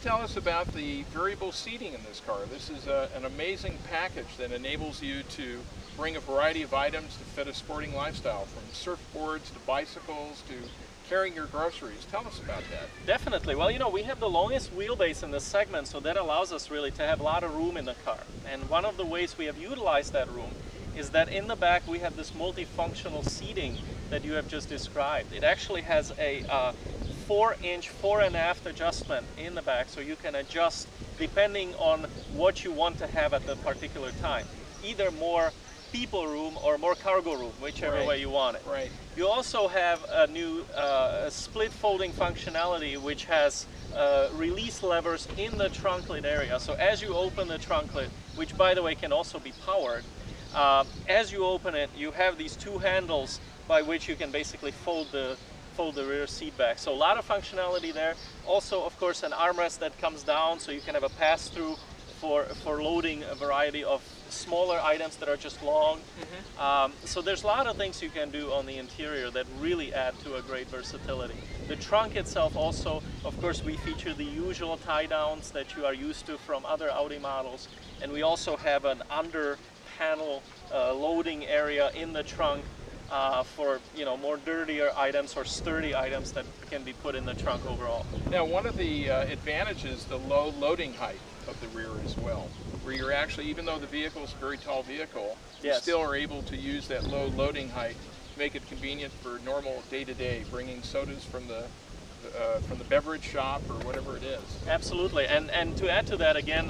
tell us about the variable seating in this car? This is an amazing package that enables you to bring a variety of items to fit a sporting lifestyle, from surfboards to bicycles to carrying your groceries. Tell us about that. Definitely. Well, you know, we have the longest wheelbase in this segment, so that allows us really to have a lot of room in the car. And one of the ways we have utilized that room is that in the back we have this multifunctional seating that you have just described. It actually has a 4-inch fore and aft adjustment in the back, so you can adjust depending on what you want to have at the particular time. Either more people room or more cargo room, whichever way you want it. Right. You also have a new split folding functionality, which has release levers in the trunklet area. So as you open the trunklet, which by the way can also be powered, as you open it, you have these two handles by which you can basically fold the rear seat back. So a lot of functionality there. Also, of course, an armrest that comes down, so you can have a pass-through for loading a variety of smaller items that are just long. So there's a lot of things you can do on the interior that really add to a great versatility. The trunk itself also, of course, we feature the usual tie downs that you are used to from other Audi models, and we also have an under panel loading area in the trunk for, you know, more dirtier items or sturdy items that can be put in the trunk overall. Now, one of the advantages, the low loading height of the rear as well, where you're actually, even though the vehicle is a very tall vehicle, you still are able to use that low loading height to make it convenient for normal day-to-day, bringing sodas from the beverage shop or whatever it is. Absolutely, and to add to that again,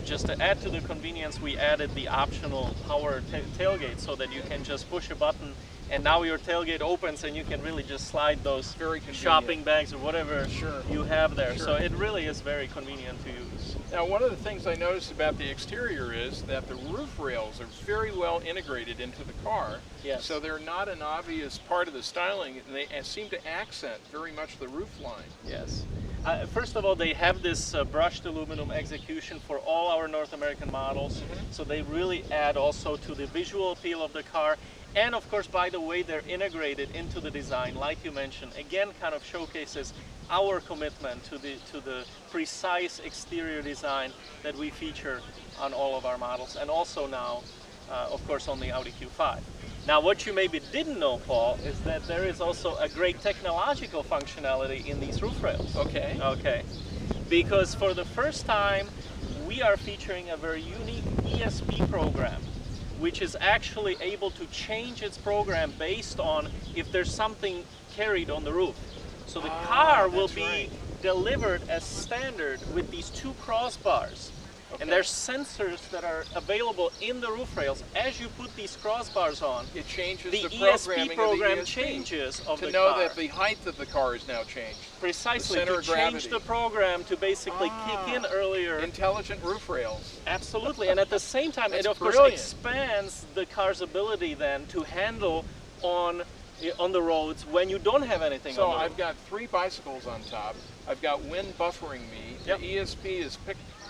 just to add to the convenience, we added the optional power tailgate so that you can just push a button and now your tailgate opens and you can really just slide those shopping bags or whatever you have there. So it really is very convenient to use. Now, one of the things I noticed about the exterior is that the roof rails are very well integrated into the car. Yes. So they're not an obvious part of the styling, and they seem to accent very much the roof line. Yes. First of all, they have this brushed aluminum execution for all our North American models, so they really add also to the visual appeal of the car. And of course, by the way they're integrated into the design, like you mentioned, again kind of showcases our commitment to the precise exterior design that we feature on all of our models, and also now, of course, on the Audi Q5. Now, what you maybe didn't know, Paul, is that there is also a great technological functionality in these roof rails. Okay. Okay. Because for the first time, we are featuring a very unique ESP program, which is actually able to change its program based on if there's something carried on the roof. So the car will be delivered as standard with these two crossbars. And there's sensors that are available in the roof rails. As you put these crossbars on, it changes the ESP program changes of the car. To know that the height of the car is now changed. Precisely, to change the program to basically kick in earlier. Intelligent roof rails. Absolutely, and at the same time, it of course expands the car's ability then to handle on the roads when you don't have anything on the road. So I've got 3 bicycles on top. I've got wind buffering me. The ESP is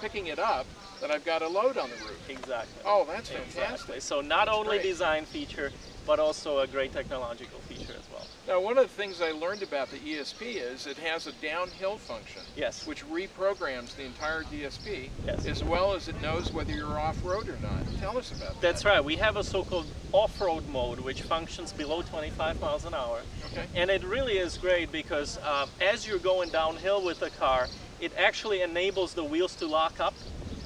picking it up, that I've got a load on the roof. Exactly. Oh, that's fantastic. Exactly. So not only design feature, but also a great technological feature as well. Now, one of the things I learned about the ESP is it has a downhill function, which reprograms the entire DSP, as well as it knows whether you're off-road or not. Tell us about that. That's right. We have a so-called off-road mode, which functions below 25 miles an hour. Okay. And it really is great because as you're going downhill with the car, it actually enables the wheels to lock up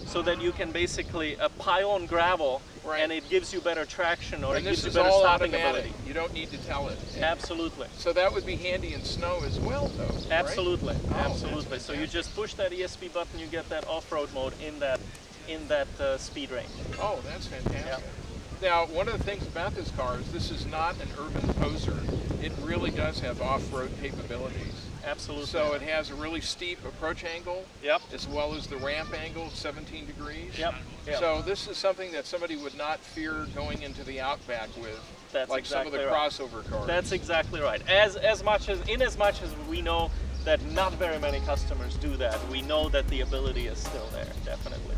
so that you can basically pile on gravel and it gives you better traction, or it gives you better stopping ability. You don't need to tell it. Absolutely. So that would be handy in snow as well, though. Absolutely. Right? Absolutely. So you just push that ESP button, you get that off-road mode in that speed range. Oh, that's fantastic. Now, one of the things about this car is this is not an urban poser. It really does have off-road capabilities. Absolutely. So it has a really steep approach angle, as well as the ramp angle, 17 degrees. So this is something that somebody would not fear going into the Outback with, like some of the crossover cars. That's exactly right. As much as we know that not very many customers do that, we know that the ability is still there, definitely.